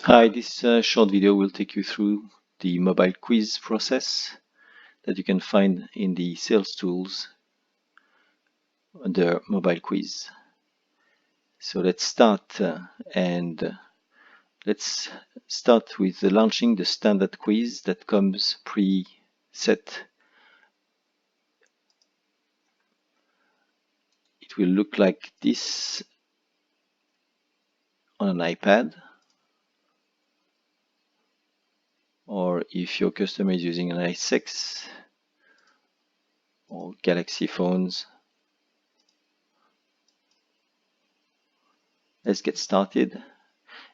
Hi, this short video will take you through the mobile quiz process that you can find in the sales tools under mobile quiz. So let's start let's start with launching the standard quiz that comes pre-set. It will look like this on an iPad, or if your customer is using an i6 or Galaxy phones. Let's get started.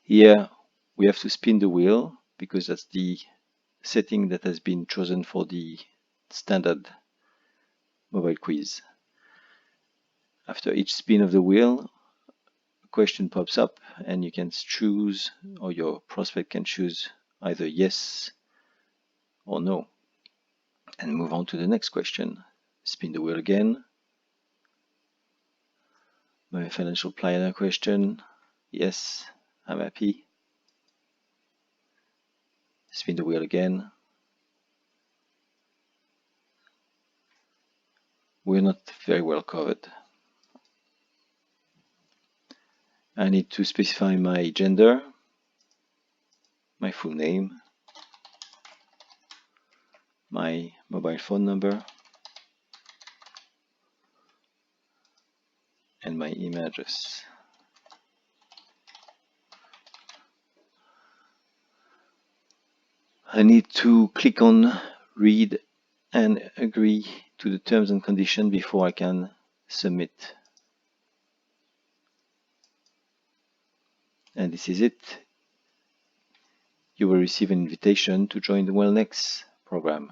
Here we have to spin the wheel because that's the setting that has been chosen for the standard mobile quiz. After each spin of the wheel, a question pops up and you can choose, or your prospect can choose, either yes or no, and move on to the next question. Spin the wheel again. My financial planner question, yes, I'm happy. Spin the wheel again. We're not very well covered. I need to specify my gender, my full name, my mobile phone number, and my email address. I need to click on read and agree to the terms and conditions before I can submit. And this is it. You will receive an invitation to join the Wellnex program.